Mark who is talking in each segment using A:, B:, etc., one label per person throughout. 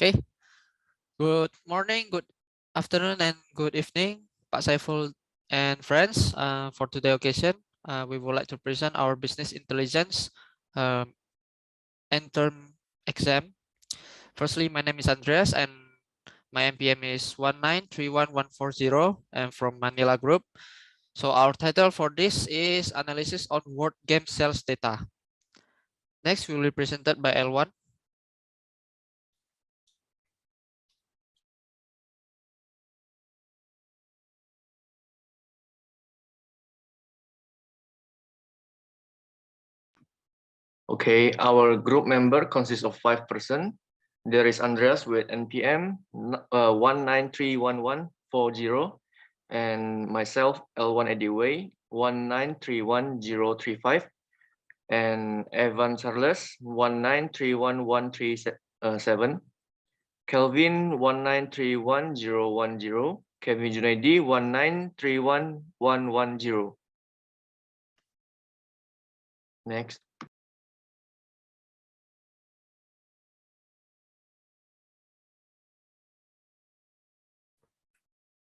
A: Okay. Good morning, good afternoon, and good evening, Pak Saiful and friends. For today's occasion, we would like to present our business intelligence um, end term exam. Firstly, my name is Andreas, and my MPM is 1931140. I'm from Manila Group. So our title for this is Analysis on Word Game Sales Data. Next, we will be presented by L1.
B: Okay, our group member consists of 5 persons. There is Andreas with NPM 1931140 and myself L1 Ediway 1931035 and Evan Charles 1931137, Kelvin 1931010, Kevin Junaidi 1931110. Next.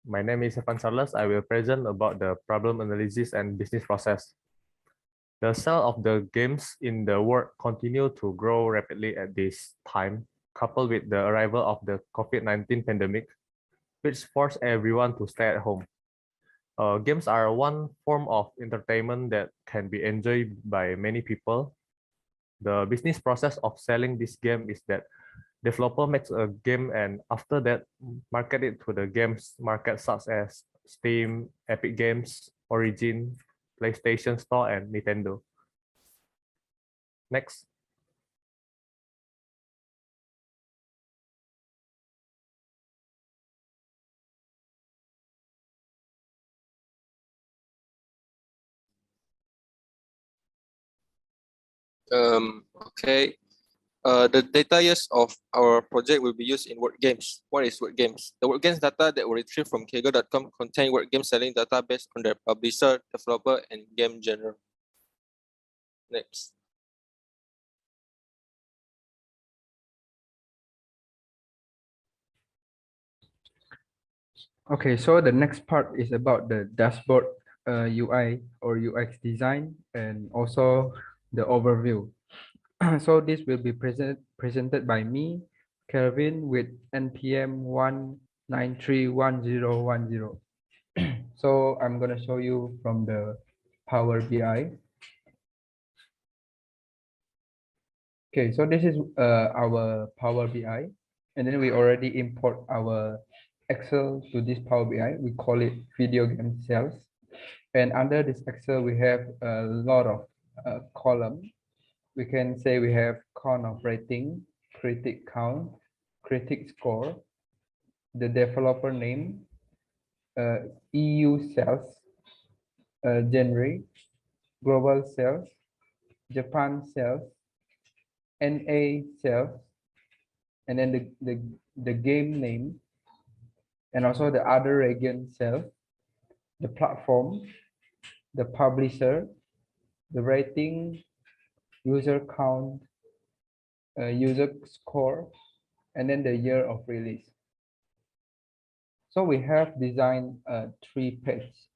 C: My name is Evan Charles. I will present about the problem analysis and business process. The sale of the games in the world continue to grow rapidly at this time, coupled with the arrival of the COVID-19 pandemic, which forced everyone to stay at home. Games are one form of entertainment that can be enjoyed by many people. The business process of selling this game is that developer makes a game and after that market it to the games market such as Steam, Epic Games, Origin, PlayStation Store, and Nintendo. Next.
D: Okay. The data used of our project will be used in word games. What is word games? The word games data that were retrieved from Kaggle.com contain word game selling data based on their publisher, developer, and game genre. Next.
E: Okay, so the next part is about the dashboard UI or UX design and also the overview. So this will be presented by me, Kelvin, with NPM 1931010. So I'm going to show you from the Power BI. Okay, so this is our Power BI, and then we already import our Excel to this Power BI. We call it video game sales. And under this Excel, we have a lot of columns. We can say we have count of rating, critic count, critic score, the developer name, EU sales, genre, global sales, Japan sales, NA sales, and then the game name, and also the other region sales, the platform, the publisher, the rating, user count, user score, and then the year of release. So we have designed 3 pages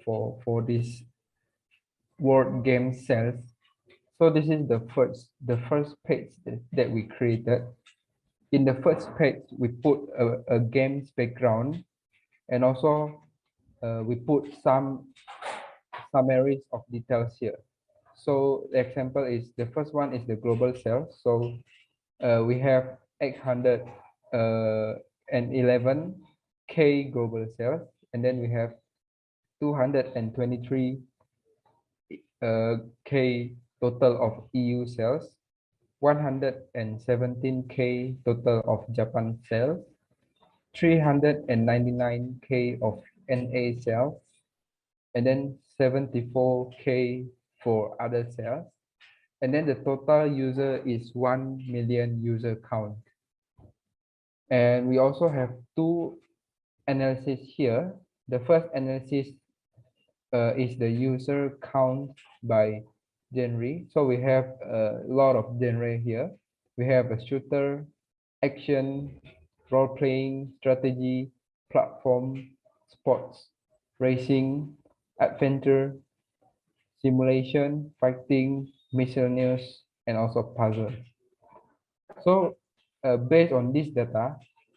E: for this word game sales. So this is the first page that we created. In the first page, we put a game's background, and also we put some summaries of details here. So the example is the first one is the global sales. So we have 811K global sales, and then we have 223K total of EU sales, 117K total of Japan sales, 399K of NA sales, and then 74K for other sales. And then the total user is 1 million user count. And we also have 2 analysis here. The first analysis is the user count by genre. So we have a lot of genre here. We have a shooter, action, role-playing, strategy, platform, sports, racing, adventure, simulation, fighting, miscellaneous, and also puzzle. So based on this data,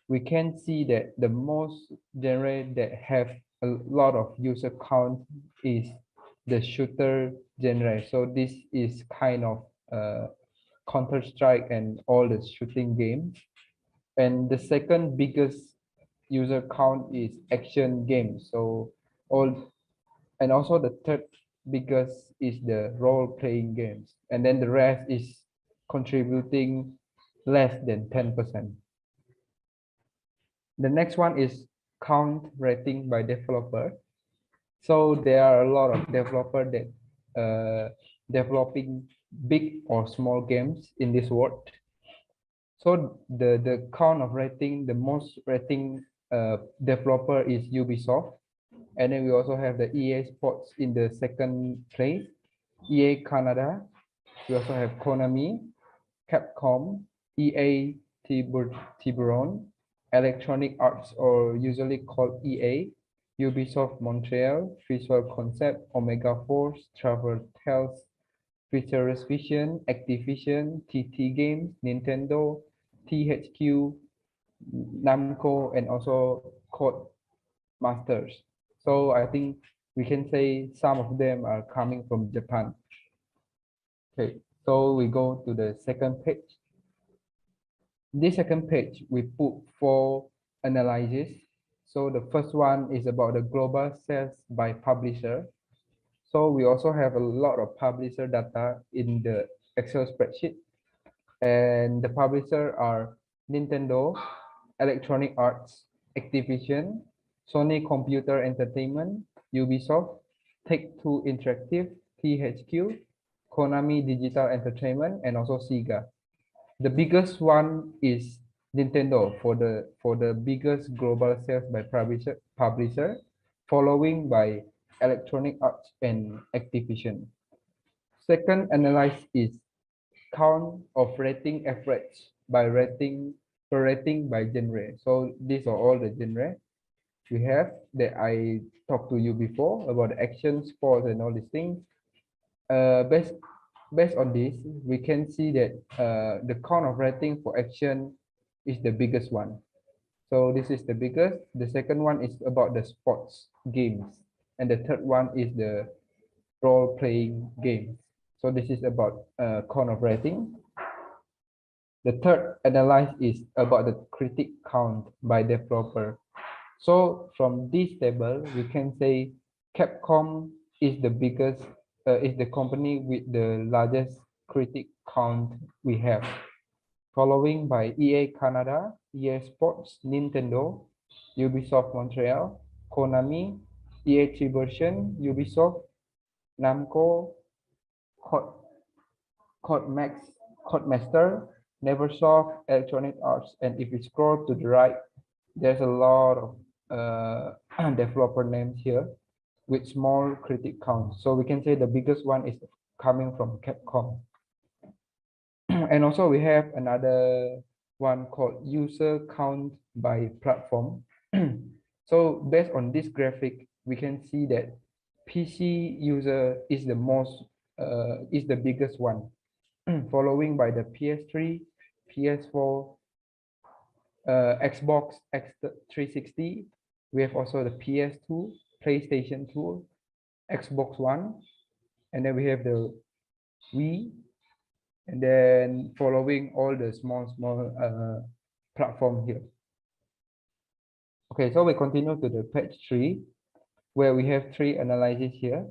E: we can see that the most genre that have a lot of user count is the shooter genre. So this is kind of Counter-Strike and all the shooting games. And the second biggest user count is action games. So all, and also the third biggest is the role-playing games. And then the rest is contributing less than 10%. The next one is count rating by developer. So there are a lot of developers that developing big or small games in this world. So the count of rating, the most rating developer is Ubisoft. And then we also have the EA Sports in the second place, EA Canada. We also have Konami, Capcom, EA Tiburon, Electronic Arts, or usually called EA, Ubisoft Montreal, Visual Concept, Omega Force, Travel Tales, Futurist Vision, Activision, TT Games, Nintendo, THQ, Namco, and also Code Masters. So I think we can say some of them are coming from Japan. Okay, so we go to the second page. This second page, we put 4 analyses. So the first one is about the global sales by publisher. So we also have a lot of publisher data in the Excel spreadsheet. And the publisher are Nintendo, Electronic Arts, Activision, Sony Computer Entertainment, Ubisoft, Take-Two Interactive, THQ, Konami Digital Entertainment, and also Sega. The biggest one is Nintendo for the biggest global sales by publisher, following by Electronic Arts and Activision. Second analyze is count of rating average by rating per rating by genre. So these are all the genre we have that I talked to you before about the action, sports, and all these things. Based on this, we can see that the count of rating for action is the biggest one. So this is the biggest. The second one is about the sports games. And the third one is the role-playing games. So this is about count of rating. The third analyze is about the critic count by developer. So from this table, we can say Capcom is the biggest, is the company with the largest critic count we have, following by EA Canada, EA Sports, Nintendo, Ubisoft Montreal, Konami, EA Tiburon, Ubisoft, Namco, Codemaster, Neversoft, Electronic Arts, and if you scroll to the right, there's a lot of developer names here with small critic count. So we can say the biggest one is coming from Capcom. And also we have another one called user count by platform. So based on this graphic, we can see that PC user is the most is the biggest one, following by the PS3, PS4, Xbox X360. We have also the PS2, PlayStation 2, Xbox One, and then we have the Wii, and then following all the small platform here. Okay, so we continue to the page 3, where we have 3 analyses here.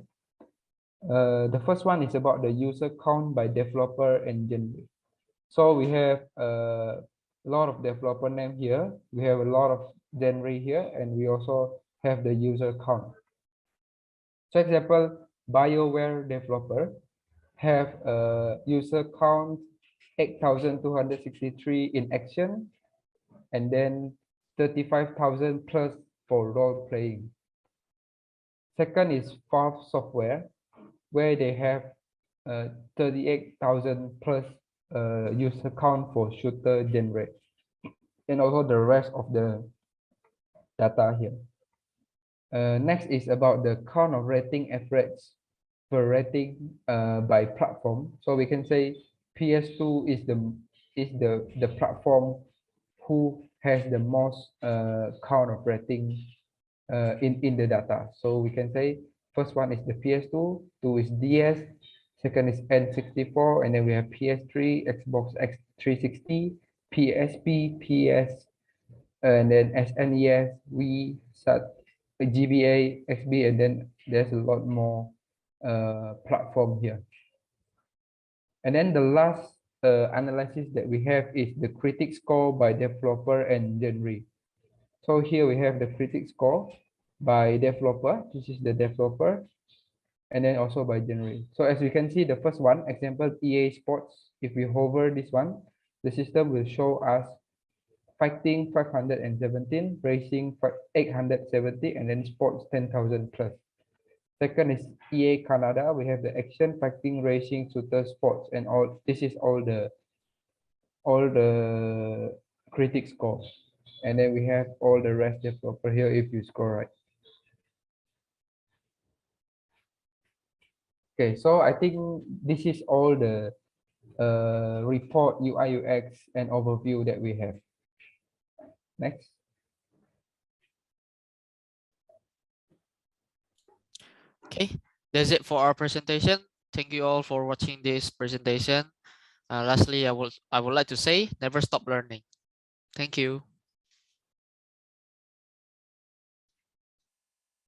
E: The first one is about the user count by developer and genre. So we have a lot of developer name here. We have a lot of genre here, and we also have the user count. So example, BioWare developer have a user count 8,263 in action, and then 35,000 plus for role playing. Second is Valve Software, where they have 38,000 plus user count for shooter genre. and also the rest of the data here. Next is about the count of rating average per rating by platform. So we can say PS2 is the platform who has the most count of rating in the data. So we can say first one is the PS2, two is DS, second is N64, and then we have PS3, Xbox X360, PSP, PS, and then SNES, Wii, SAT, GBA, XB, and then there's a lot more platform here. And then the last analysis that we have is the critic score by developer and genre. So here we have the critic score by developer. This is the developer, and then also by genre. So as you can see, the first one, example EA Sports, if we hover this one, the system will show us fighting 517, racing 870, and then sports 10,000 plus. Second is EA Canada. We have the action, fighting, racing, shooter, sports, and all. This is all the critic scores. And then we have all the rest developer here if you score right. Okay, so I think this is all the report UI UX and overview that we have. Next.
A: Okay, that's it for our presentation. Thank you all for watching this presentation. Lastly, I would like to say, never stop learning. Thank you.